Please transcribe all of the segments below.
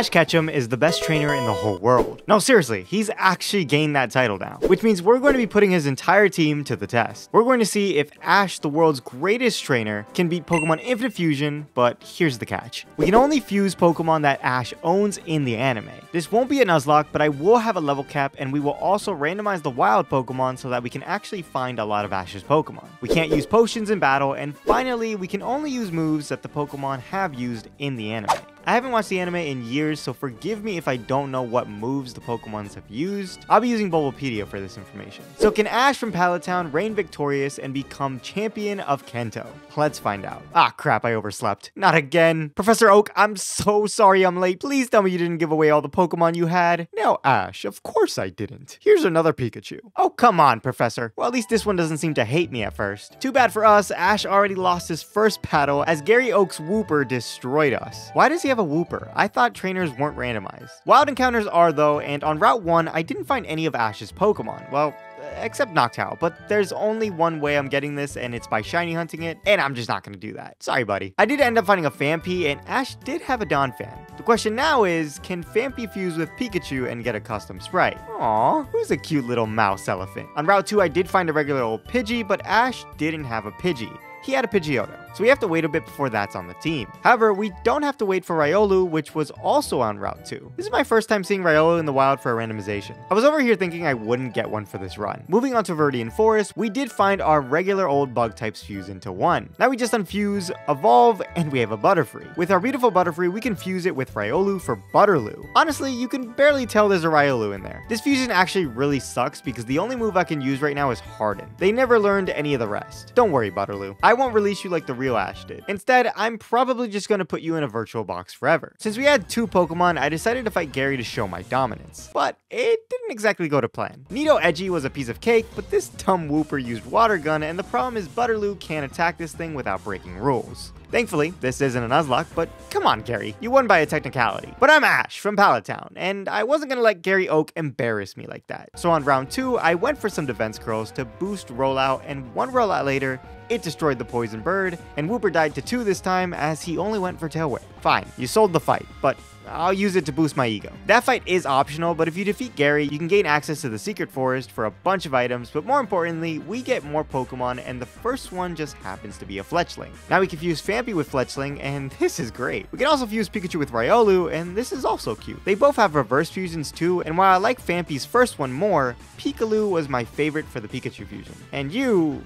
Ash Ketchum is the best trainer in the whole world. No, seriously, he's actually gained that title now, which means we're going to be putting his entire team to the test. We're going to see if Ash, the world's greatest trainer, can beat Pokemon Infinite Fusion, but here's the catch. We can only fuse Pokemon that Ash owns in the anime. This won't be a Nuzlocke, but I will have a level cap, and we will also randomize the wild Pokemon so that we can actually find a lot of Ash's Pokemon. We can't use potions in battle, and finally, we can only use moves that the Pokemon have used in the anime. I haven't watched the anime in years, so forgive me if I don't know what moves the Pokemons have used. I'll be using Bulbapedia for this information. So can Ash from Pallet Town reign victorious and become champion of Kanto? Let's find out. Ah, crap, I overslept. Not again. Professor Oak, I'm so sorry I'm late. Please tell me you didn't give away all the Pokemon you had. No, Ash, of course I didn't. Here's another Pikachu. Oh, come on, Professor. Well, at least this one doesn't seem to hate me at first. Too bad for us, Ash already lost his first battle as Gary Oak's Wooper destroyed us. Why does he have a Wooper? I thought trainers weren't randomized. Wild encounters are though, and on Route 1, I didn't find any of Ash's Pokemon. Well, except Noctowl, but there's only one way I'm getting this, and it's by shiny hunting it, and I'm just not gonna do that. Sorry, buddy. I did end up finding a Phanpy, and Ash did have a Donphan. The question now is, can Phanpy fuse with Pikachu and get a custom sprite? Aww, who's a cute little mouse elephant? On Route 2, I did find a regular old Pidgey, but Ash didn't have a Pidgey. He had a Pidgeotto, so we have to wait a bit before that's on the team. However, we don't have to wait for Riolu, which was also on Route 2. This is my first time seeing Riolu in the wild for a randomization. I was over here thinking I wouldn't get one for this run. Moving on to Viridian Forest, we did find our regular old bug types fuse into one. Now we just unfuse, evolve, and we have a Butterfree. With our beautiful Butterfree, we can fuse it with Riolu for Butterloo. Honestly, you can barely tell there's a Riolu in there. This fusion actually really sucks because the only move I can use right now is Harden. They never learned any of the rest. Don't worry, Butterloo. I won't release you like the real Ash did. Instead, I'm probably just going to put you in a virtual box forever. Since we had two Pokemon, I decided to fight Gary to show my dominance. But it didn't exactly go to plan. Nidoedgy was a piece of cake, but this dumb Wooper used Water Gun, and the problem is Butterloo can't attack this thing without breaking rules. Thankfully, this isn't a Nuzlocke, but come on, Gary. You won by a technicality. But I'm Ash from Pallet Town, and I wasn't gonna let Gary Oak embarrass me like that. So on round 2, I went for some defense curls to boost rollout, and one rollout later, it destroyed the poison bird, and Wooper died to 2 this time as he only went for Tail Whip. Fine, you sold the fight, but I'll use it to boost my ego. That fight is optional, but if you defeat Gary, you can gain access to the Secret Forest for a bunch of items, but more importantly, we get more Pokemon, and the first one just happens to be a Fletchling. Now we can fuse Phanpy with Fletchling, and this is great. We can also fuse Pikachu with Riolu, and this is also cute. They both have reverse fusions too, and while I like Phanpy's first one more, Pikalu was my favorite for the Pikachu fusion. And you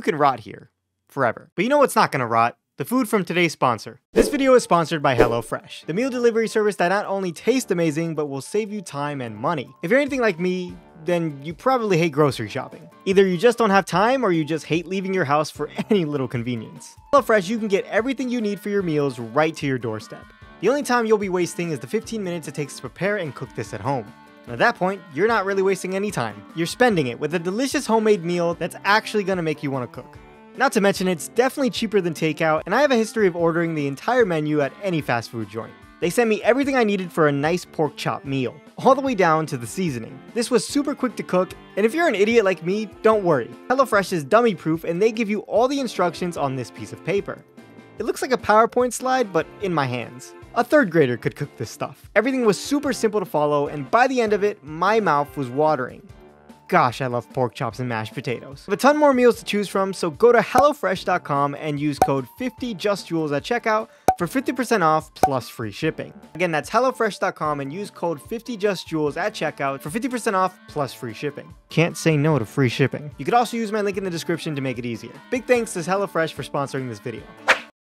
can rot here forever. But you know what's not gonna rot? The food from today's sponsor. This video is sponsored by HelloFresh, the meal delivery service that not only tastes amazing, but will save you time and money. If you're anything like me, then you probably hate grocery shopping. Either you just don't have time or you just hate leaving your house for any little convenience. HelloFresh, you can get everything you need for your meals right to your doorstep. The only time you'll be wasting is the 15 minutes it takes to prepare and cook this at home. And at that point, you're not really wasting any time. You're spending it with a delicious homemade meal that's actually gonna make you wanna cook. Not to mention, it's definitely cheaper than takeout, and I have a history of ordering the entire menu at any fast food joint. They sent me everything I needed for a nice pork chop meal, all the way down to the seasoning. This was super quick to cook, and if you're an idiot like me, don't worry. HelloFresh is dummy proof, and they give you all the instructions on this piece of paper. It looks like a PowerPoint slide, but in my hands. A 3rd grader could cook this stuff. Everything was super simple to follow, and by the end of it, my mouth was watering. Gosh, I love pork chops and mashed potatoes. I have a ton more meals to choose from, so go to HelloFresh.com and use code 50JustJules at checkout for 50% off plus free shipping. Again, that's HelloFresh.com and use code 50JustJules at checkout for 50% off plus free shipping. Can't say no to free shipping. You could also use my link in the description to make it easier. Big thanks to HelloFresh for sponsoring this video.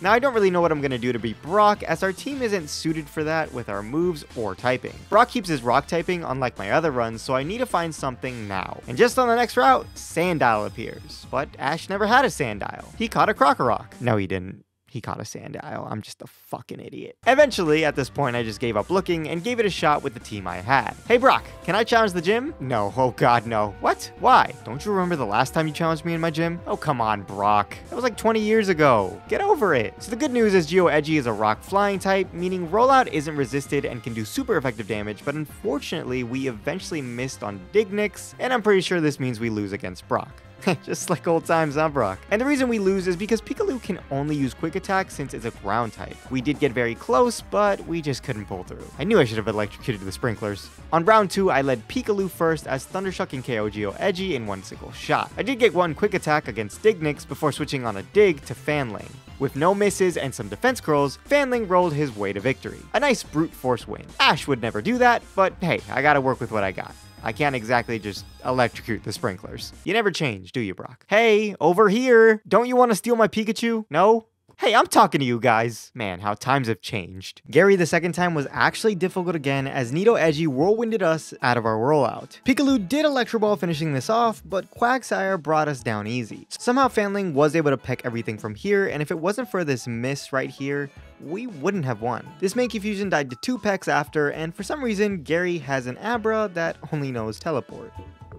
Now, I don't really know what I'm going to do to beat Brock, as our team isn't suited for that with our moves or typing. Brock keeps his rock typing unlike my other runs, so I need to find something now. And just on the next route, Sandile appears. But Ash never had a Sandile. He caught a Crocorock. No, he didn't. He caught a Sandile. I'm just a fucking idiot. Eventually, at this point, I just gave up looking and gave it a shot with the team I had. Hey, Brock, can I challenge the gym? No. Oh, God, no. What? Why? Don't you remember the last time you challenged me in my gym? Oh, come on, Brock. That was like 20 years ago. Get over it. So the good news is Geoedgy is a rock flying type, meaning rollout isn't resisted and can do super effective damage, but unfortunately, we eventually missed on Dignix, and I'm pretty sure this means we lose against Brock. Just like old times, huh, Brock? And the reason we lose is because Pikalu can only use Quick Attack since it's a ground type. We did get very close, but we just couldn't pull through. I knew I should have electrocuted the sprinklers. On round 2, I led Pikalu first as Thundershock and KO Geo-Edgy in one single shot. I did get one Quick Attack against Dignics before switching on a Dig to Fanling. With no misses and some defense curls, Fanling rolled his way to victory. A nice brute force win. Ash would never do that, but hey, I gotta work with what I got. I can't exactly just electrocute the sprinklers. You never change, do you, Brock? Hey, over here! Don't you want to steal my Pikachu? No? Hey, I'm talking to you guys. Man, how times have changed. Gary the second time was actually difficult again as Nidoejy whirlwinded us out of our rollout. Pikalu did Electro Ball finishing this off, but Quagsire brought us down easy. Somehow Fanling was able to peck everything from here, and if it wasn't for this miss right here, we wouldn't have won. This Mankey Fusion died to 2 pecks after, and for some reason, Gary has an Abra that only knows Teleport.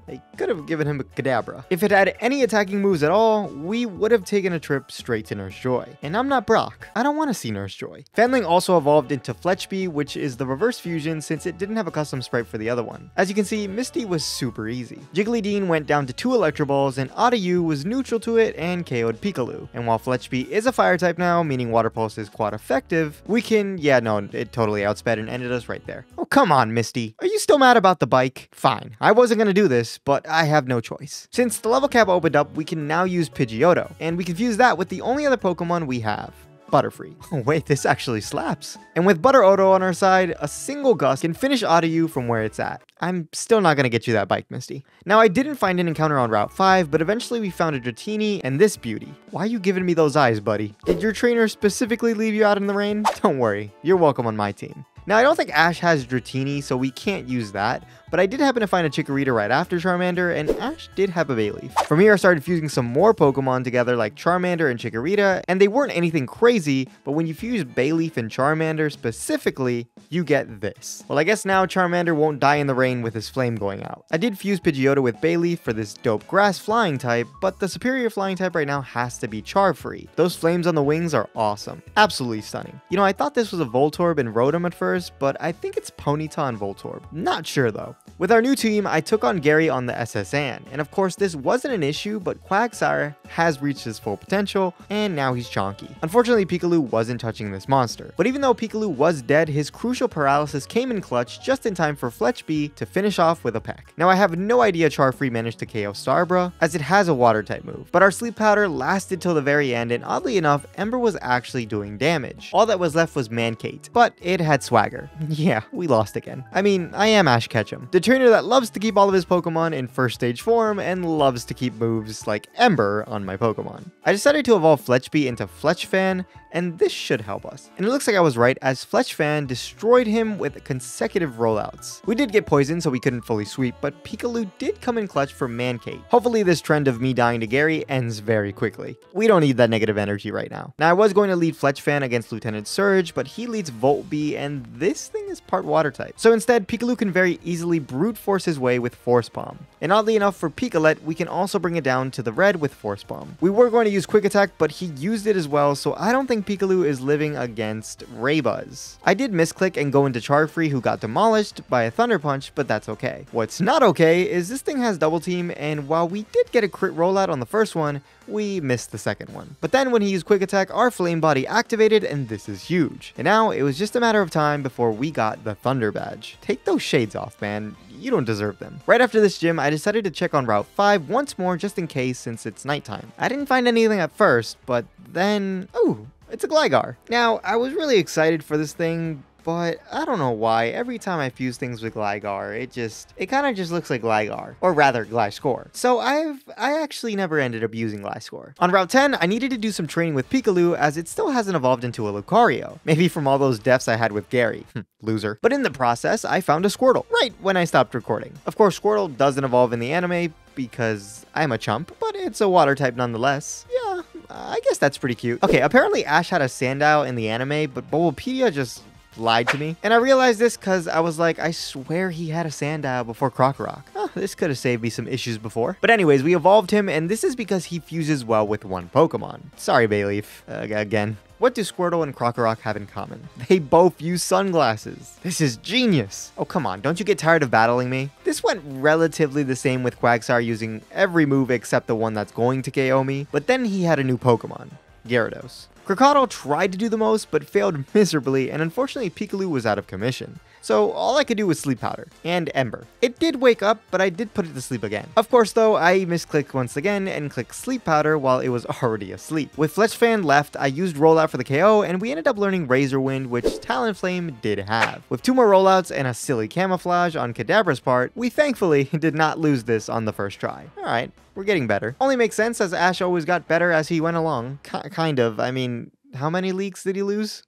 I could have given him a Kadabra. If it had any attacking moves at all, we would have taken a trip straight to Nurse Joy. And I'm not Brock. I don't want to see Nurse Joy. Fanling also evolved into Fletchby, which is the reverse fusion since it didn't have a custom sprite for the other one. As you can see, Misty was super easy. Jigglydean went down to 2 Electro Balls, and Otayu was neutral to it and KO'd Pikalu. And while Fletchby is a fire type now, meaning Water Pulse is quad effective, we can, it totally outsped and ended us right there. Oh, come on, Misty. Are you still mad about the bike? Fine. I wasn't gonna do this, but I have no choice. Since the level cap opened up, we can now use Pidgeotto, and we can fuse that with the only other Pokemon we have. Butterfree. Oh wait, this actually slaps. And with Butter Odo on our side, a single gust can finish Otayu from where it's at. I'm still not gonna get you that bike, Misty. Now I didn't find an encounter on Route 5, but eventually we found a Dratini and this beauty. Why are you giving me those eyes, buddy? Did your trainer specifically leave you out in the rain? Don't worry, you're welcome on my team. Now, I don't think Ash has Dratini, so we can't use that, but I did happen to find a Chikorita right after Charmander, and Ash did have a Bayleaf. From here, I started fusing some more Pokemon together like Charmander and Chikorita, and they weren't anything crazy, but when you fuse Bayleaf and Charmander specifically, you get this. Well, I guess now Charmander won't die in the rain with his flame going out. I did fuse Pidgeotto with Bayleaf for this dope grass flying type, but the superior flying type right now has to be Charfree. Those flames on the wings are awesome. Absolutely stunning. You know, I thought this was a Voltorb and Rotom at first, but I think it's Ponyta and Voltorb. Not sure though. With our new team, I took on Gary on the SS Anne, and of course this wasn't an issue, but Quagsire has reached his full potential, and now he's chonky. Unfortunately, Pikalu wasn't touching this monster, but even though Pikalu was dead, his crucial paralysis came in clutch just in time for Fletchby to finish off with a peck. Now I have no idea Charfree managed to KO Starbra, as it has a water type move, but our sleep powder lasted till the very end, and oddly enough, Ember was actually doing damage. All that was left was Mankate, but it had swagger. Yeah, we lost again. I mean, I am Ash Ketchum, the trainer that loves to keep all of his Pokemon in first stage form and loves to keep moves like Ember on my Pokemon. I decided to evolve Fletchby into Fletchfan, and this should help us. And it looks like I was right, as Fletchfan destroyed him with consecutive rollouts. We did get poisoned, so we couldn't fully sweep, but Pikalu did come in clutch for Mankate. Hopefully this trend of me dying to Gary ends very quickly. We don't need that negative energy right now. Now I was going to lead Fletchfan against Lieutenant Surge, but he leads Voltbee, and this thing is part water type. So instead, Pikalu can very easily brute force his way with Force Palm. And oddly enough for Pikalet, we can also bring it down to the red with Force Palm. We were going to use Quick Attack, but he used it as well, so I don't think Pikalu is living against Raybuzz. I did misclick and go into Charfree, who got demolished by a Thunder Punch, but that's okay. What's not okay is this thing has Double Team, and while we did get a crit rollout on the first one, we missed the second one. But then when he used Quick Attack, our Flame Body activated, and this is huge. And now it was just a matter of time before we got the Thunder Badge. Take those shades off, man. You don't deserve them. Right after this gym, I decided to check on Route 5 once more just in case since it's nighttime. I didn't find anything at first, but then... oh, it's a Gligar. Now, I was really excited for this thing, but I don't know why. Every time I fuse things with Gligar, it kind of just looks like Gligar, or rather Gliscor. So I actually never ended up using Gliscor. On Route 10, I needed to do some training with Pikalu as it still hasn't evolved into a Lucario. Maybe from all those deaths I had with Gary. Loser. But in the process, I found a Squirtle right when I stopped recording. Of course, Squirtle doesn't evolve in the anime because I'm a chump, but it's a water type nonetheless. Yeah, I guess that's pretty cute. Okay, apparently Ash had a Sandile in the anime, but Bulbapedia just lied to me. And I realized this because I was like, I swear he had a Sandile before Krokorok. Oh, this could have saved me some issues before. But anyways, we evolved him, and this is because he fuses well with one Pokemon. Sorry, Bayleaf. Again. What do Squirtle and Krokorok have in common? They both use sunglasses. This is genius. Oh, come on, don't you get tired of battling me? This went relatively the same with Quagsire using every move except the one that's going to KO me, but then he had a new Pokemon, Gyarados. Krokottle tried to do the most, but failed miserably, and unfortunately Pikalu was out of commission. So all I could do was Sleep Powder, and Ember. It did wake up, but I did put it to sleep again. Of course though, I misclicked once again and clicked Sleep Powder while it was already asleep. With Fletch Fan left, I used Rollout for the KO, and we ended up learning Razor Wind, which Talonflame did have. With 2 more rollouts and a silly camouflage on Kadabra's part, we thankfully did not lose this on the first try. Alright, we're getting better. Only makes sense as Ash always got better as he went along. Kind of, I mean, how many leagues did he lose?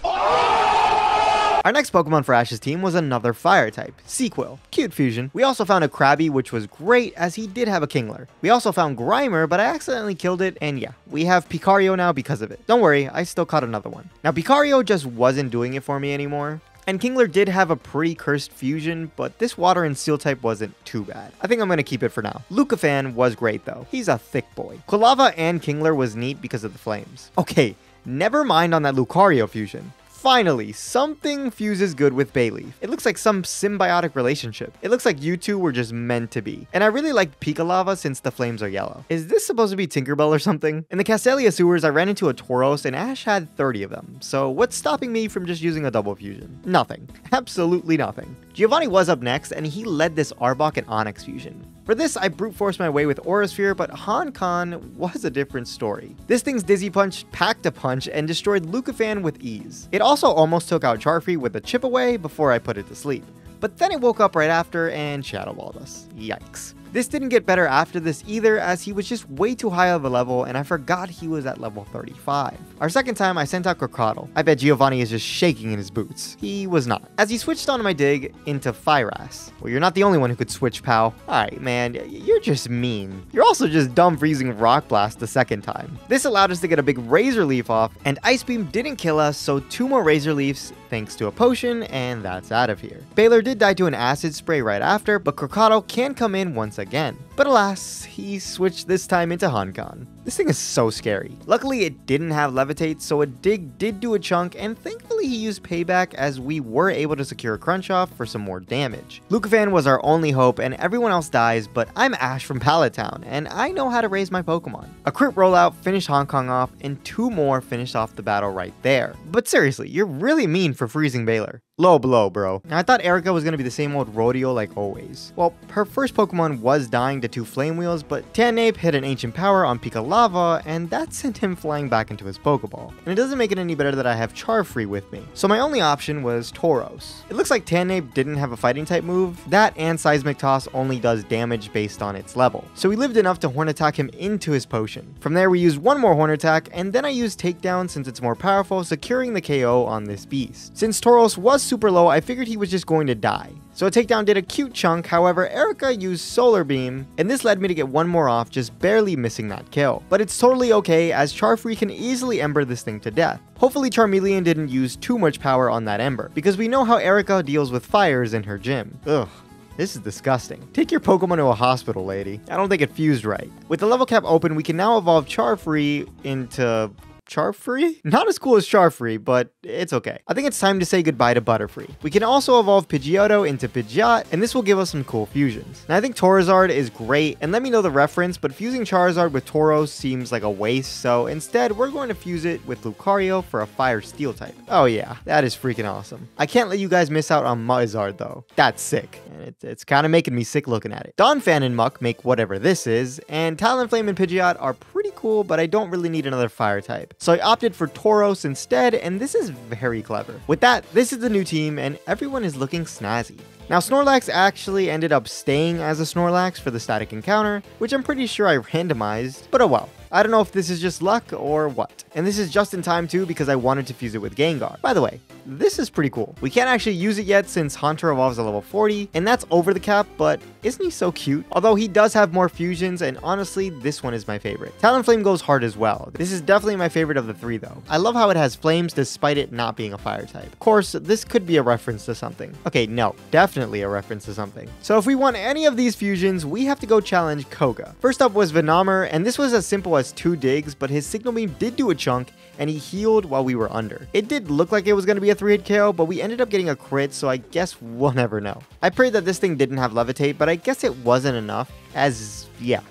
Our next Pokemon for Ash's team was another fire type, Sequel. Cute fusion. We also found a Krabby, which was great as he did have a Kingler. We also found Grimer, but I accidentally killed it, and yeah, we have Picario now because of it. Don't worry, I still caught another one. Now Picario just wasn't doing it for me anymore. And Kingler did have a pretty cursed fusion, but this water and steel type wasn't too bad. I think I'm going to keep it for now. Lucafan was great though. He's a thick boy. Quilava and Kingler was neat because of the flames. Okay, never mind on that Lucario fusion. Finally, something fuses good with Bayleef. It looks like some symbiotic relationship. It looks like you two were just meant to be. And I really liked Pikalava since the flames are yellow. Is this supposed to be Tinkerbell or something? In the Castelia sewers, I ran into a Tauros and Ash had 30 of them. So what's stopping me from just using a double fusion? Nothing. Absolutely nothing. Giovanni was up next and he led this Arbok and Onix fusion. For this, I brute forced my way with Aura Sphere, but Hankon was a different story. This thing's Dizzy Punch packed a punch and destroyed Lucafan with ease. It also almost took out Charfree with a chip away before I put it to sleep. But then it woke up right after and Shadow Balled us. Yikes. This didn't get better after this either, as he was just way too high of a level and I forgot he was at level 35. Our second time, I sent out Krokottle. I bet Giovanni is just shaking in his boots. He was not. As he switched onto my dig into Firas. Well, you're not the only one who could switch, pal. Alright, man, you're just mean. You're also just dumb for using Rock Blast the second time. This allowed us to get a big Razor Leaf off, and Ice Beam didn't kill us, so 2 more Razor Leafs thanks to a potion, and that's out of here. Baylor did die to an Acid Spray right after, but Krokottle can come in once again. But alas, he switched this time into Hankon. This thing is so scary. Luckily, it didn't have Levitate, so a dig did do a chunk, and thankfully he used Payback as we were able to secure a Crunch Off for some more damage. Lucafan was our only hope, and everyone else dies, but I'm Ash from Pallet Town, and I know how to raise my Pokemon. A crit rollout finished Hong Kong off, and 2 more finished off the battle right there. But seriously, you're really mean for freezing Baylor. Low blow, bro. Now, I thought Erica was going to be the same old rodeo like always. Well, her first Pokemon was dying to 2 Flame Wheels, but Tanape hit an Ancient Power on Pikalava, and that sent him flying back into his Pokeball. And it doesn't make it any better that I have Charfree with me. So my only option was Tauros. It looks like Tanape didn't have a fighting type move. That and Seismic Toss only does damage based on its level. So we lived enough to Horn Attack him into his potion. From there, we used 1 more Horn Attack, and then I used Takedown since it's more powerful, securing the KO on this beast. Since Tauros was super low, I figured he was just going to die. So a takedown did a cute chunk, however Erica used Solar Beam, and this led me to get 1 more off, just barely missing that kill. But it's totally okay as Charfree can easily Ember this thing to death. Hopefully Charmeleon didn't use too much power on that Ember, because we know how Erica deals with fires in her gym. Ugh. This is disgusting. Take your Pokemon to a hospital, lady. I don't think it fused right. With the level cap open, we can now evolve Charfree into Charfree? Not as cool as Charfree, but it's okay. I think it's time to say goodbye to Butterfree. We can also evolve Pidgeotto into Pidgeot, and this will give us some cool fusions. Now, I think Charizard is great, and let me know the reference, but fusing Charizard with Tauros seems like a waste, so instead, we're going to fuse it with Lucario for a Fire Steel type. Oh yeah, that is freaking awesome. I can't let you guys miss out on Muzard though. That's sick, and it's kind of making me sick looking at it. Donphan and Muck make whatever this is, and Talonflame and Pidgeot are pretty cool, but I don't really need another fire type. So I opted for Tauros instead, and this is very clever. With that, this is the new team, and everyone is looking snazzy. Now, Snorlax actually ended up staying as a Snorlax for the static encounter, which I'm pretty sure I randomized, but oh well. I don't know if this is just luck or what. And this is just in time too because I wanted to fuse it with Gengar. By the way, this is pretty cool. We can't actually use it yet since Haunter evolves at level 40, and that's over the cap, but isn't he so cute? Although he does have more fusions, and honestly, this one is my favorite. Talonflame goes hard as well. This is definitely my favorite of the 3 though. I love how it has flames despite it not being a fire type. Of course, this could be a reference to something. Okay, no, definitely definitely a reference to something. So if we want any of these fusions, we have to go challenge Koga. First up was Venomer, and this was as simple as 2 digs, but his signal beam did do a chunk, and he healed while we were under. It did look like it was going to be a 3-hit KO, but we ended up getting a crit, so I guess we'll never know. I prayed that this thing didn't have Levitate, but I guess it wasn't enough, as, yeah,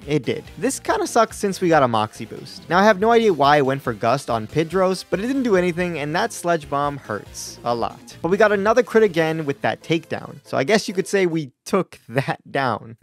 it did. This kind of sucks since we got a Moxie boost. Now I have no idea why I went for Gust on Pidros, but it didn't do anything, and that Sledge Bomb hurts a lot. But we got another crit again with that takedown, so I guess you could say we took that down.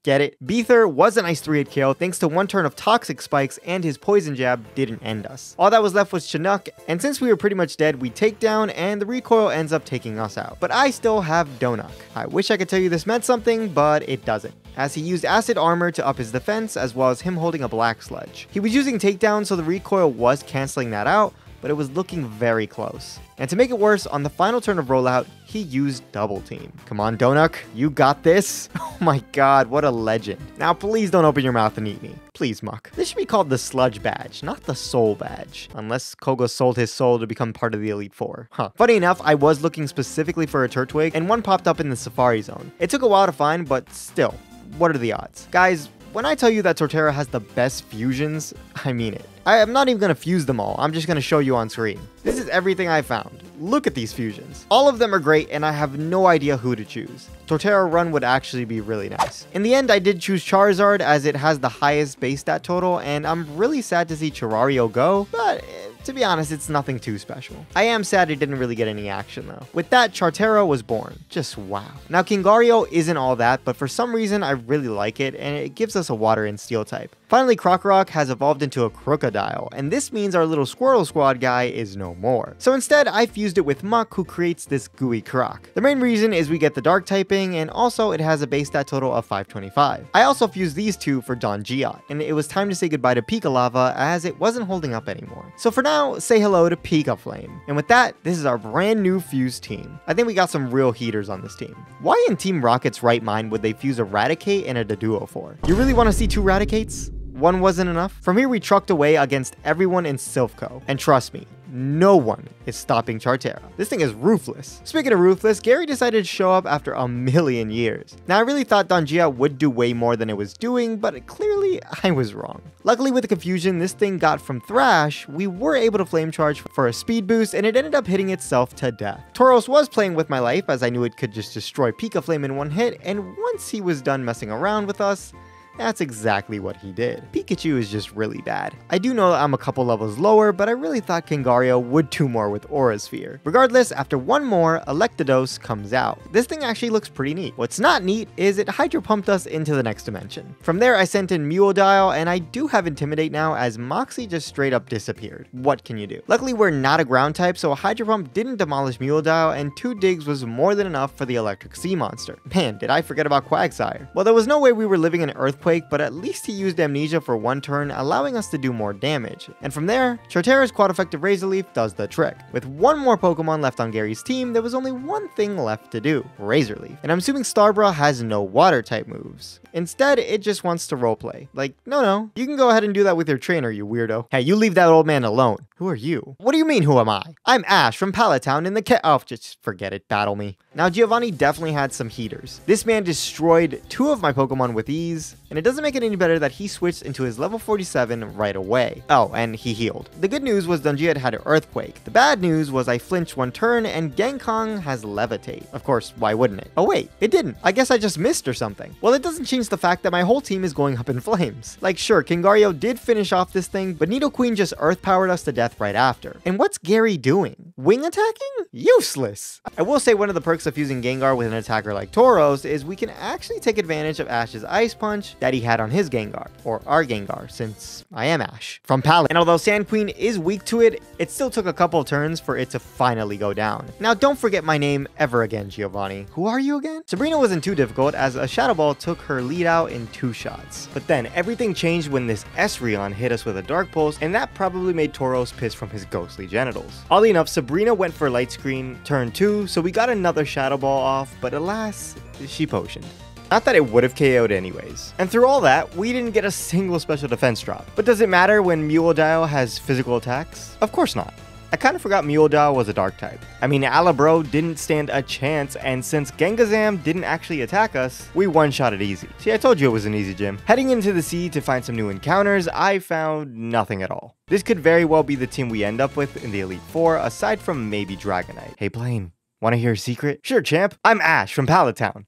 Get it? Beether was a nice 3-hit KO thanks to 1 turn of Toxic Spikes, and his Poison Jab didn't end us. All that was left was Chinook, and since we were pretty much dead, we take down and the recoil ends up taking us out. But I still have Donuk. I wish I could tell you this meant something, but it doesn't, as he used Acid Armor to up his defense as well as him holding a Black Sludge. He was using Takedown, so the recoil was canceling that out, but it was looking very close. And to make it worse, on the final turn of rollout, he used Double Team. Come on, Donuk, you got this? Oh my god, what a legend. Now please don't open your mouth and eat me. Please, Muck. This should be called the Sludge Badge, not the Soul Badge. Unless Koga sold his soul to become part of the Elite Four. Huh. Funny enough, I was looking specifically for a Turtwig, and one popped up in the Safari Zone. It took a while to find, but still, what are the odds? Guys, when I tell you that Torterra has the best fusions, I mean it. I am not even going to fuse them all, I'm just going to show you on screen. This is everything I found. Look at these fusions. All of them are great, and I have no idea who to choose. Torterra run would actually be really nice. In the end, I did choose Charizard as it has the highest base stat total, and I'm really sad to see Charario go, but to be honest, it's nothing too special. I am sad it didn't really get any action though. With that, Chartera was born. Just wow. Now Kingario isn't all that, but for some reason I really like it, and it gives us a water and steel type. Finally, Krokorok has evolved into a Crocodile, and this means our little Squirrel Squad guy is no more. So instead, I fused it with Muck, who creates this gooey croc. The main reason is we get the dark typing, and also it has a base stat total of 525. I also fused these two for Don Giot, and it was time to say goodbye to Pika Lava as it wasn't holding up anymore. So for now, say hello to Pika Flame. And with that, this is our brand new fused team. I think we got some real heaters on this team. Why in Team Rocket's right mind would they fuse a Raticate and a Doduo for? You really want to see 2 Raticates? One wasn't enough? From here, we trucked away against everyone in Silphco. And trust me, no one is stopping Chartera. This thing is ruthless. Speaking of ruthless, Gary decided to show up after a million years. Now, I really thought Dongia would do way more than it was doing, but clearly I was wrong. Luckily, with the confusion this thing got from Thrash, we were able to flame charge for a speed boost, and it ended up hitting itself to death. Tauros was playing with my life, as I knew it could just destroy Pika Flame in one hit, and once he was done messing around with us, that's exactly what he did. Pikachu is just really bad. I do know that I'm a couple levels lower, but I really thought Kingario would do more with Aura Sphere. Regardless, after one more, Electados comes out. This thing actually looks pretty neat. What's not neat is it Hydro Pumped us into the next dimension. From there, I sent in Muodile, and I do have Intimidate now as Moxie just straight up disappeared. What can you do? Luckily, we're not a ground type, so a Hydro Pump didn't demolish Muodile, and 2 digs was more than enough for the Electric Sea Monster. Man, did I forget about Quagsire. Well, there was no way we were living in Earthquake, but at least he used Amnesia for 1 turn, allowing us to do more damage. And from there, Chartera's quad effective Razor Leaf does the trick. With 1 more Pokemon left on Gary's team, there was only one thing left to do, Razor Leaf. And I'm assuming Starbra has no water type moves. Instead, it just wants to roleplay. Like, no, you can go ahead and do that with your trainer, you weirdo. Hey, you leave that old man alone. Who are you? What do you mean, who am I? I'm Ash from Pallet Town in the oh, just forget it, battle me. Now, Giovanni definitely had some heaters. This man destroyed 2 of my Pokemon with ease, and it doesn't make it any better that he switched into his level 47 right away. Oh, and he healed. The good news was Dongia had an Earthquake. The bad news was I flinched 1 turn, and Genkong has Levitate. Of course, why wouldn't it? Oh wait, it didn't. I guess I just missed or something. Well, it doesn't change the fact that my whole team is going up in flames. Like, sure, Kingario did finish off this thing, but Nidoqueen just Earth powered us to death right after. And what's Gary doing? Wing attacking? Useless! I will say one of the perks of fusing Gengar with an attacker like Tauros is we can actually take advantage of Ash's Ice Punch that he had on his Gengar, or our Gengar, since I am Ash from Pallet. And although Sand Queen is weak to it, it still took a couple of turns for it to finally go down. Now, don't forget my name ever again, Giovanni. Who are you again? Sabrina wasn't too difficult, as a Shadow Ball took her lead out in 2 shots. But then, everything changed when this Esrion hit us with a Dark Pulse, and that probably made Tauros piss from his ghostly genitals. Oddly enough, Sabrina went for Light Screen turn 2, so we got another Shadow Ball off, but alas, she potioned. Not that it would have KO'd anyways. And through all that, we didn't get a single special defense drop. But does it matter when Muodile has physical attacks? Of course not. I kind of forgot Muledao was a dark type. I mean, Alabro didn't stand a chance, and since Gengazam didn't actually attack us, we one-shot it easy. See, I told you it was an easy gym. Heading into the sea to find some new encounters, I found nothing at all. This could very well be the team we end up with in the Elite Four, aside from maybe Dragonite. Hey, Blaine. Want to hear a secret? Sure, champ. I'm Ash from Pallet Town.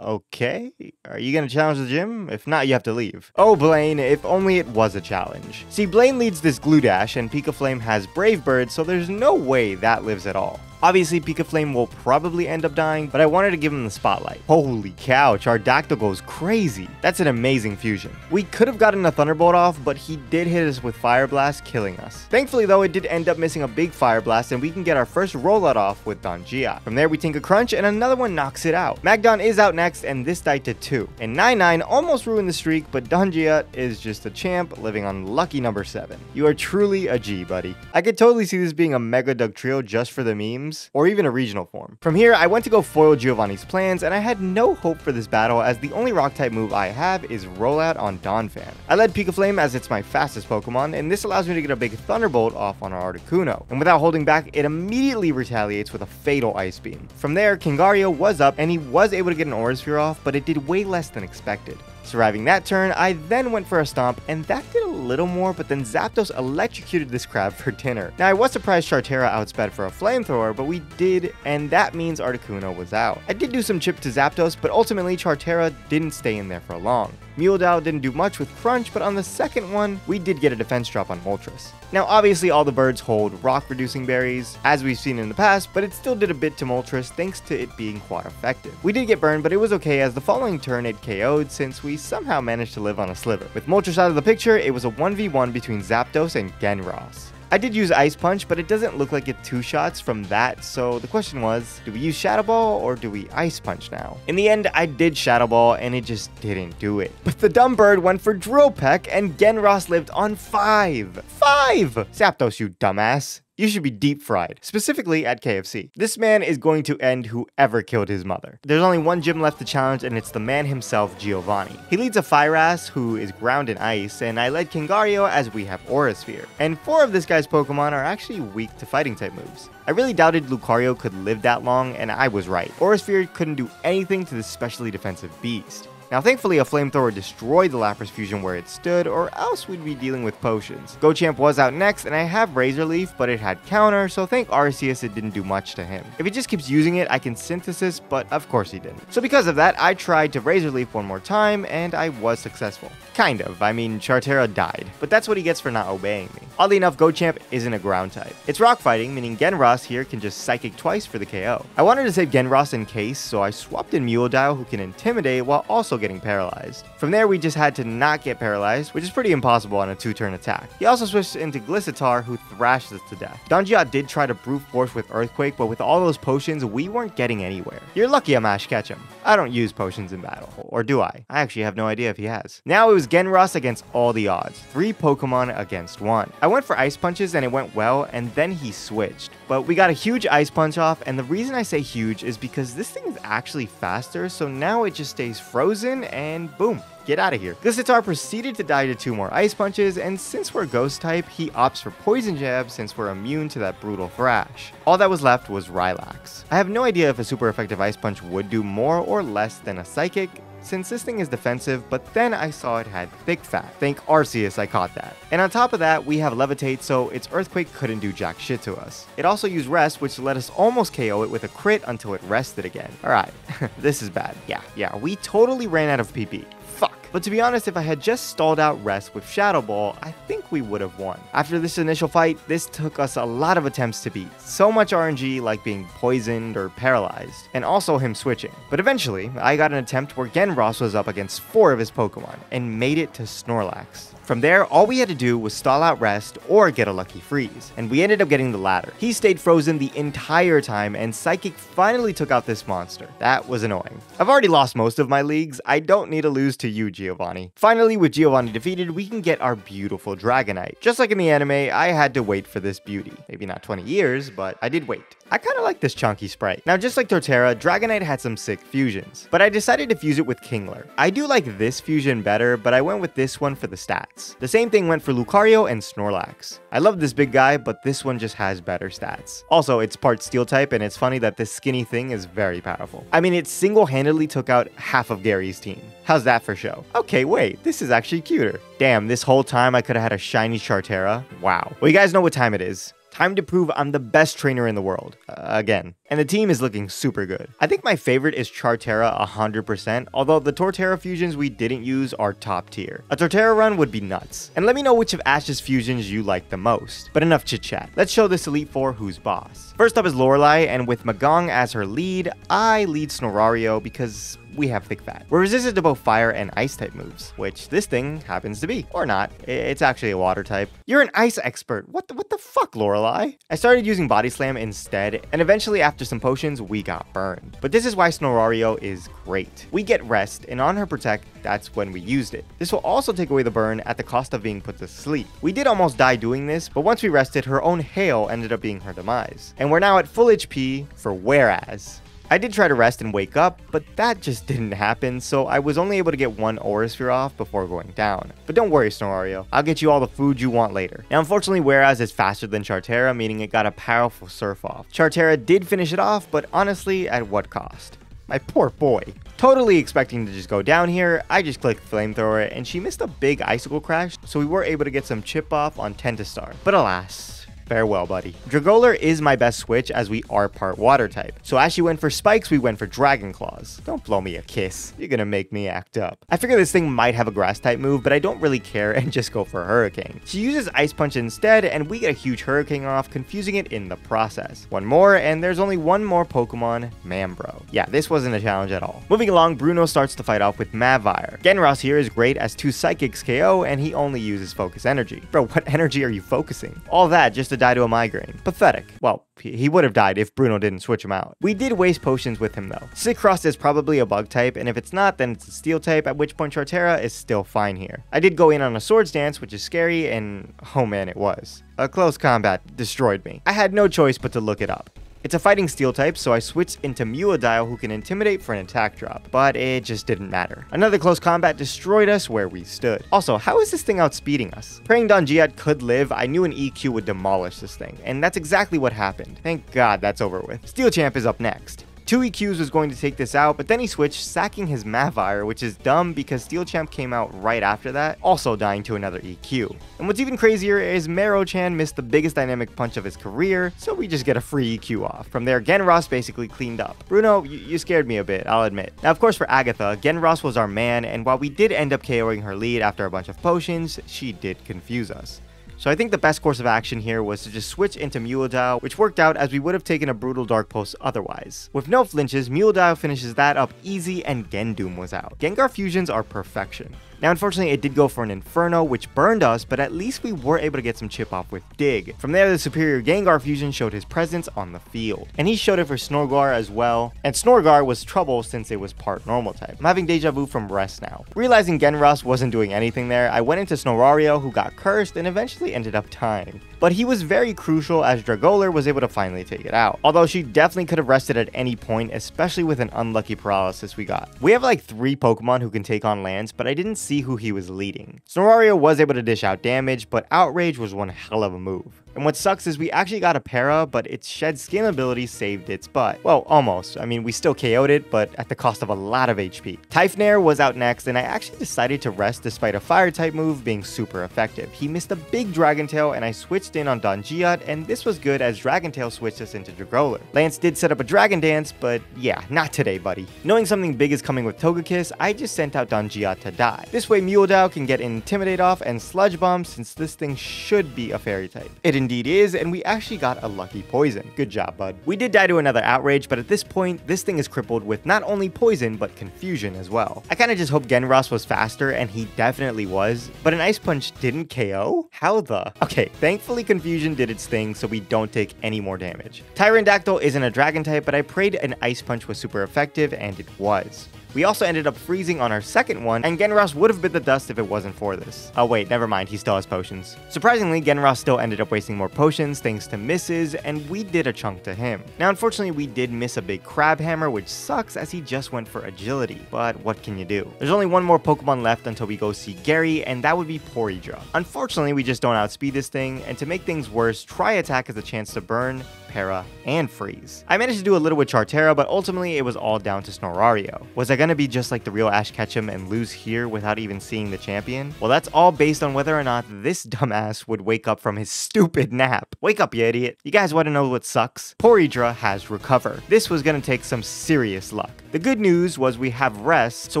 Okay. Are you gonna challenge the gym? If not, you have to leave. Oh, Blaine, if only it was a challenge. See, Blaine leads this Glue Dash, and Pika Flame has Brave Bird, so there's no way that lives at all. Obviously, Pika Flame will probably end up dying, but I wanted to give him the spotlight. Holy cow, Chargdactyl goes crazy. That's an amazing fusion. We could have gotten a Thunderbolt off, but he did hit us with Fire Blast, killing us. Thankfully, though, it did end up missing a big Fire Blast, and we can get our first rollout off with Dongia. From there, we take a Crunch, and another one knocks it out. Magdon is out next, and this died to 2. And 9-9 almost ruined the streak, but Dongia is just a champ living on lucky number 7. You are truly a G, buddy. I could totally see this being a Mega Dugtrio just for the memes, or even a regional form. From here, I went to go foil Giovanni's plans, and I had no hope for this battle as the only rock type move I have is Rollout on Donphan. I led Pika Flame as it's my fastest Pokemon, and this allows me to get a big Thunderbolt off on our Articuno. And without holding back, it immediately retaliates with a fatal Ice Beam. From there, Kingario was up, and he was able to get an Aura Sphere off, but it did way less than expected. Surviving that turn, I then went for a Stomp, and that did a little more, but then Zapdos electrocuted this crab for dinner. Now, I was surprised Chartera outsped for a Flamethrower, but we did, and that means Articuno was out. I did do some chip to Zapdos, but ultimately Chartera didn't stay in there for long. Muledao didn't do much with Crunch, but on the second one, we did get a defense drop on Moltres. Now, obviously, all the birds hold rock-reducing berries, as we've seen in the past, but it still did a bit to Moltres thanks to it being quite effective. We did get burned, but it was okay as the following turn it KO'd since we somehow managed to live on a sliver. With Moltres out of the picture, it was a 1v1 between Zapdos and Genros. I did use Ice Punch, but it doesn't look like it 2-shots from that, so the question was, do we use Shadow Ball or do we Ice Punch now? In the end, I did Shadow Ball and it just didn't do it. But the dumb bird went for Drill Peck and Genros lived on 5! 5! Zapdos, you dumbass. You should be deep fried, specifically at KFC. This man is going to end whoever killed his mother. There's only one gym left to challenge, and it's the man himself, Giovanni. He leads a Firass, who is ground in ice, and I led Kingario as we have Aura Sphere. And 4 of this guy's Pokemon are actually weak to fighting type moves. I really doubted Lucario could live that long, and I was right. Aura Sphere couldn't do anything to this specially defensive beast. Now, thankfully, a Flamethrower destroyed the Lapras fusion where it stood, or else we'd be dealing with potions. Gochamp was out next, and I have Razor Leaf, but it had counter, so thank Arceus it didn't do much to him. If he just keeps using it, I can Synthesis, but of course he didn't. So because of that, I tried to Razor Leaf one more time, and I was successful. Kind of. I mean, Chartera died, but that's what he gets for not obeying me. Oddly enough, Gochamp isn't a ground type. It's rock fighting, meaning Genros here can just Psychic twice for the KO. I wanted to save Genros in case, so I swapped in Muledao, who can Intimidate while also getting paralyzed. From there, we just had to not get paralyzed, which is pretty impossible on a 2-turn attack. He also switched into Glissatar, who thrashed us to death. Dongia did try to brute force with Earthquake, but with all those potions, we weren't getting anywhere. You're lucky I'm Ash Ketchum. I don't use potions in battle. Or do I? I actually have no idea if he has. Now it was Genros against all the odds. 3 Pokemon against 1. I went for Ice Punches and it went well, and then he switched. But we got a huge Ice Punch off, and the reason I say huge is because this thing is actually faster, so now it just stays frozen and boom. Get out of here. Glissatar proceeded to die to 2 more Ice Punches, and since we're Ghost type, he opts for Poison Jab since we're immune to that brutal Thrash. All that was left was Rylax. I have no idea if a super effective Ice Punch would do more or less than a Psychic, since this thing is defensive, but then I saw it had Thick Fat. Thank Arceus I caught that. And on top of that, we have Levitate, so its Earthquake couldn't do jack shit to us. It also used Rest, which let us almost KO it with a crit until it rested again. Alright, this is bad. Yeah, we totally ran out of PP. Fuck. But to be honest, if I had just stalled out Rest with Shadow Ball, I think we would have won. After this initial fight, this took us a lot of attempts to beat. So much RNG like being poisoned or paralyzed, and also him switching. But eventually, I got an attempt where Genros was up against 4 of his Pokemon, and made it to Snorlax. From there, all we had to do was stall out Rest or get a lucky freeze, and we ended up getting the latter. He stayed frozen the entire time, and Psychic finally took out this monster. That was annoying. I've already lost most of my leagues, I don't need to lose to you, Giovanni. Finally, with Giovanni defeated, we can get our beautiful Dragonite. Dragonite. Just like in the anime, I had to wait for this beauty. Maybe not 20 years, but I did wait. I kind of like this chunky sprite. Now, just like Torterra, Dragonite had some sick fusions, but I decided to fuse it with Kingler. I do like this fusion better, but I went with this one for the stats. The same thing went for Lucario and Snorlax. I love this big guy, but this one just has better stats. Also, it's part steel type, and it's funny that this skinny thing is very powerful. I mean, it single-handedly took out half of Gary's team. How's that for show? Okay, wait, this is actually cuter. Damn, this whole time I could have had a shiny Charterra. Wow. Well, you guys know what time it is. Time to prove I'm the best trainer in the world. Again. And the team is looking super good. I think my favorite is Charterra 100%, although the Torterra fusions we didn't use are top tier. A Torterra run would be nuts. And let me know which of Ash's fusions you like the most. But enough chit chat. Let's show this Elite Four who's boss. First up is Lorelei, and with Magong as her lead, I lead Snorario because we have thick fat. We're resistant to both fire and ice type moves, which this thing happens to be. Or not. It's actually a water type. You're an ice expert. What the fuck, Lorelei? I started using Body Slam instead, and eventually after some potions, we got burned. But this is why Snorario is great. We get rest, and on her Protect, that's when we used it. This will also take away the burn at the cost of being put to sleep. We did almost die doing this, but once we rested, her own Hail ended up being her demise. And we're now at full HP for Whereas. I did try to rest and wake up, but that just didn't happen, so I was only able to get one Aura Sphere off before going down. But don't worry, Snorario, I'll get you all the food you want later. Now, unfortunately, Whereas is faster than Charterra, meaning it got a powerful Surf off. Charterra did finish it off, but honestly, at what cost? My poor boy. Totally expecting to just go down here, I just clicked Flamethrower, and she missed a big Icicle Crash, so we were able to get some chip off on Tentastar. But alas, farewell, buddy. Dragoler is my best switch as we are part water type. So as she went for spikes, we went for Dragon Claws. Don't blow me a kiss. You're gonna make me act up. I figure this thing might have a grass type move, but I don't really care and just go for Hurricane. She uses Ice Punch instead, and we get a huge Hurricane off, confusing it in the process. One more, and there's only one more Pokemon, Mambro. Yeah, this wasn't a challenge at all. Moving along, Bruno starts to fight off with Mavire. Genros here is great as 2 Psychics KO, and he only uses Focus Energy. Bro, what energy are you focusing? All that just to die to a migraine. Pathetic. Well, he would have died if Bruno didn't switch him out. We did waste potions with him though. Sicross is probably a bug type, and if it's not, then it's a steel type, at which point Charterra is still fine here. I did go in on a Swords Dance, which is scary, and oh man, it was. A close combat destroyed me. I had no choice but to look it up. It's a fighting steel type, so I switched into Muadile, who can intimidate for an attack drop, but it just didn't matter. Another close combat destroyed us where we stood. Also, how is this thing outspeeding us? Praying Dongiat could live, I knew an EQ would demolish this thing, and that's exactly what happened. Thank God that's over with. Steel Champ is up next. 2 EQs was going to take this out, but then he switched, sacking his Mavire, which is dumb because Steel Champ came out right after that, also dying to another EQ. And what's even crazier is Marochan missed the biggest dynamic punch of his career, so we just get a free EQ off. From there, Genros basically cleaned up. Bruno, you scared me a bit, I'll admit. Now, of course, for Agatha, Genros was our man, and while we did end up KOing her lead after a bunch of potions, she did confuse us. So I think the best course of action here was to just switch into Muadile, which worked out as we would have taken a brutal Dark Pulse otherwise. With no flinches, Muadile finishes that up easy and Gendoom was out. Gengar fusions are perfection. Now, unfortunately, it did go for an Inferno, which burned us, but at least we were able to get some chip off with Dig. From there, the superior Gengar fusion showed his presence on the field. And he showed it for Snorgar as well. And Snorgar was trouble since it was part normal type. I'm having deja vu from Rest now. Realizing Genros wasn't doing anything there, I went into Snorario, who got cursed and eventually ended up dying. But he was very crucial as Dragoler was able to finally take it out. Although she definitely could have rested at any point, especially with an unlucky paralysis we got. We have like 3 Pokemon who can take on lands, but I didn't see who he was leading. Snorario was able to dish out damage, but Outrage was one hell of a move. And what sucks is we actually got a para, but its Shed Skin ability saved its butt. Well, almost. I mean, we still KO'd it, but at the cost of a lot of HP. Typhnair was out next, and I actually decided to rest despite a fire type move being super effective. He missed a big Dragon Tail, and I switched in on Dongiat, and this was good as Dragon Tail switched us into Dragoler. Lance did set up a Dragon Dance, but yeah, not today, buddy. Knowing something big is coming with Togekiss, I just sent out Dongiat to die. This way, Muadile can get Intimidate off and Sludge Bomb since this thing should be a fairy type. It indeed is, and we actually got a lucky poison. Good job, bud. We did die to another Outrage, but at this point, this thing is crippled with not only poison, but confusion as well. I kinda just hope Genros was faster, and he definitely was, but an Ice Punch didn't KO? How the? Okay, thankfully confusion did its thing, so we don't take any more damage. Tyrandactyl isn't a dragon type, but I prayed an Ice Punch was super effective, and it was. We also ended up freezing on our second one, and Genras would have bit the dust if it wasn't for this. Oh wait, never mind, he still has potions. Surprisingly, Genras still ended up wasting more potions thanks to misses, and we did a chunk to him. Now unfortunately, we did miss a big Crab Hammer, which sucks as he just went for agility, but what can you do? There's only one more Pokemon left until we go see Gary, and that would be Porydra. Unfortunately, we just don't outspeed this thing, and to make things worse, Tri-Attack has a chance to burn, para, and freeze. I managed to do a little with Chartera, but ultimately it was all down to Snorario. Was I gonna be just like the real Ash Ketchum and lose here without even seeing the champion? Well, that's all based on whether or not this dumbass would wake up from his stupid nap. Wake up, you idiot. You guys wanna know what sucks? Porydra has recovered. This was gonna take some serious luck. The good news was we have rest, so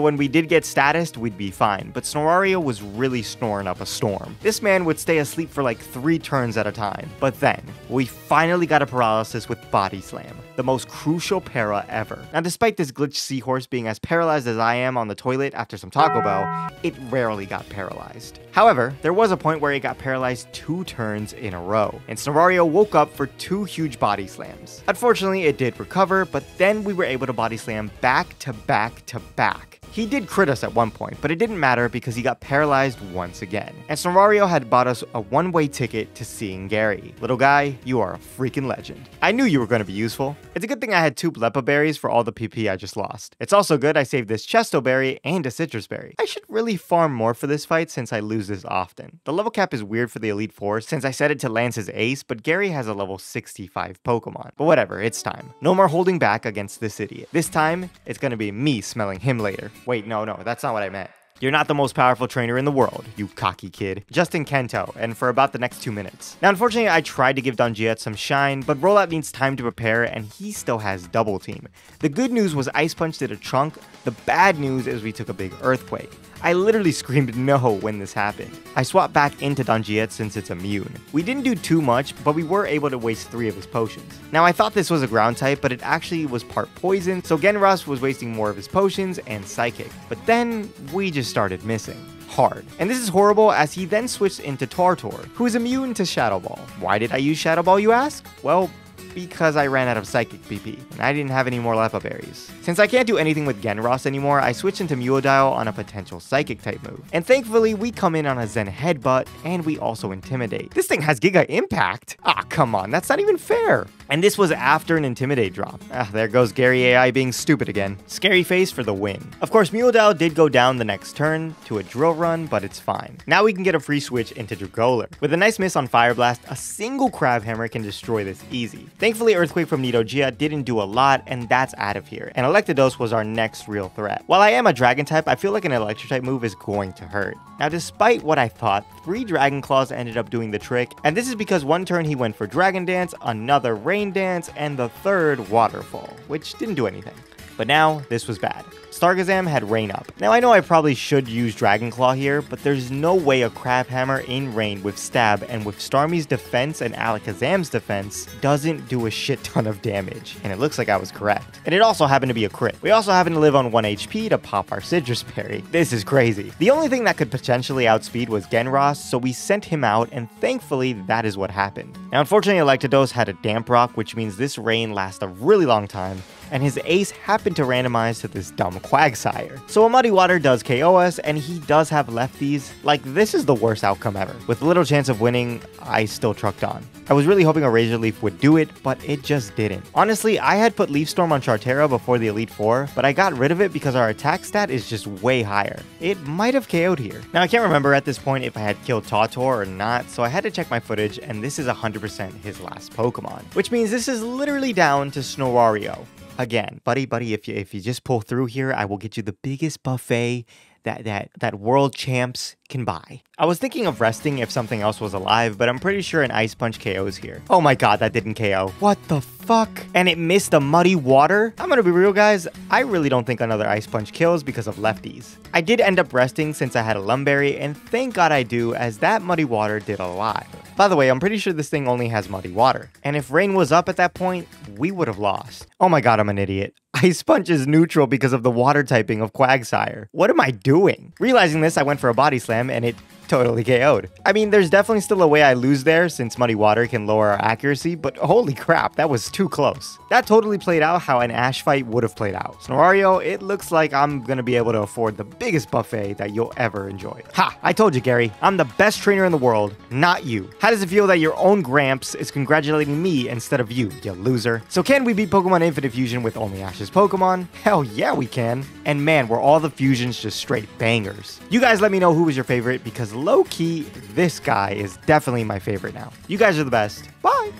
when we did get statused, we'd be fine, but Snorario was really snoring up a storm. This man would stay asleep for like 3 turns at a time. But then, we finally got a paralysis with Body Slam, the most crucial para ever. Now despite this glitched seahorse being as paralyzed as I am on the toilet after some Taco Bell, it rarely got paralyzed. However, there was a point where it got paralyzed 2 turns in a row, and Snorario woke up for 2 huge Body Slams. Unfortunately, it did recover, but then we were able to Body Slam back to back to back. He did crit us at one point, but it didn't matter because he got paralyzed once again. And Snorario had bought us a one-way ticket to seeing Gary. Little guy, you are a freaking legend. I knew you were going to be useful. It's a good thing I had 2 Blepa berries for all the PP I just lost. It's also good I saved this Chesto berry and a citrus berry. I should really farm more for this fight since I lose this often. The level cap is weird for the Elite Four since I set it to Lance's ace, but Gary has a level 65 Pokemon. But whatever, it's time. No more holding back against this idiot. This time, it's going to be me smelling him later. Wait, no, that's not what I meant. You're not the most powerful trainer in the world, you cocky kid. Justin Kento, and for about the next 2 minutes. Now, unfortunately, I tried to give Dongiet some shine, but Rollout needs time to prepare, and he still has Double Team. The good news was Ice Punch did a chunk. The bad news is we took a big Earthquake. I literally screamed no when this happened. I swapped back into Dongiet since it's immune. We didn't do too much, but we were able to waste 3 of his potions. Now I thought this was a ground type, but it actually was part poison, so Genras was wasting more of his potions and Psychic. But then we just started missing. Hard. And this is horrible as he then switched into Tartor, who is immune to Shadow Ball. Why did I use Shadow Ball, you ask? Well, because I ran out of Psychic PP, and I didn't have any more Lepa berries. Since I can't do anything with Genras anymore, I switched into Muodile on a potential Psychic type move. And thankfully, we come in on a Zen Headbutt, and we also Intimidate. This thing has Giga Impact! Ah, come on, that's not even fair! And this was after an Intimidate drop. Ah, there goes Gary AI being stupid again. Scary Face for the win. Of course, Muodile did go down the next turn to a Drill Run, but it's fine. Now we can get a free switch into Dragoler. With a nice miss on Fire Blast, a single Crab Hammer can destroy this easy. Thankfully, Earthquake from Nidogia didn't do a lot, and that's out of here. And Electados was our next real threat. While I am a Dragon type, I feel like an Electric type move is going to hurt. Now, despite what I thought, 3 Dragon Claws ended up doing the trick, and this is because one turn he went for Dragon Dance, another Rain Dance, and the 3rd Waterfall, which didn't do anything. But now, this was bad. Stargazam had Rain Up. Now I know I probably should use Dragon Claw here, but there's no way a Crab Hammer in Rain with Stab and with Starmie's defense and Alakazam's defense doesn't do a shit ton of damage. And it looks like I was correct. And it also happened to be a crit. We also happen to live on 1 HP to pop our Citrus Berry. This is crazy. The only thing that could potentially outspeed was Genras, so we sent him out, and thankfully that is what happened. Now unfortunately Electados had a Damp Rock, which means this rain lasts a really long time, and his ace happened to randomize to this dumb Quagsire. So a Muddy Water does KO us, and he does have lefties. Like, this is the worst outcome ever. With little chance of winning, I still trucked on. I was really hoping a Razor Leaf would do it, but it just didn't. Honestly, I had put Leaf Storm on Chartera before the Elite Four, but I got rid of it because our attack stat is just way higher. It might have KO'd here. Now, I can't remember at this point if I had killed Tautor or not, so I had to check my footage, and this is 100% his last Pokemon. Which means this is literally down to Snorario. Again, buddy, if you just pull through here, I will get you the biggest buffet that world champs can buy. I was thinking of resting if something else was alive, but I'm pretty sure an Ice Punch KOs here. Oh my god, that didn't KO. What the fuck? And it missed a Muddy Water? I'm gonna be real, guys. I really don't think another Ice Punch kills because of lefties. I did end up resting since I had a Lumberry, and thank god I do, as that Muddy Water did a lot. By the way, I'm pretty sure this thing only has Muddy Water. And if Rain was up at that point, we would have lost. Oh my god, I'm an idiot. Ice Punch is neutral because of the water typing of Quagsire. What am I doing? Realizing this, I went for a Body Slam, and it totally KO'd. I mean, there's definitely still a way I lose there since Muddy Water can lower our accuracy, but holy crap, that was too close. That totally played out how an Ash fight would have played out. Snorario, it looks like I'm gonna be able to afford the biggest buffet that you'll ever enjoy. Ha! I told you, Gary. I'm the best trainer in the world, not you. How does it feel that your own Gramps is congratulating me instead of you loser? So can we beat Pokemon Infinite Fusion with only Ash's Pokemon? Hell yeah, we can. And man, were all the fusions just straight bangers. You guys let me know who was your favorite, because low-key, this guy is definitely my favorite now. You guys are the best. Bye!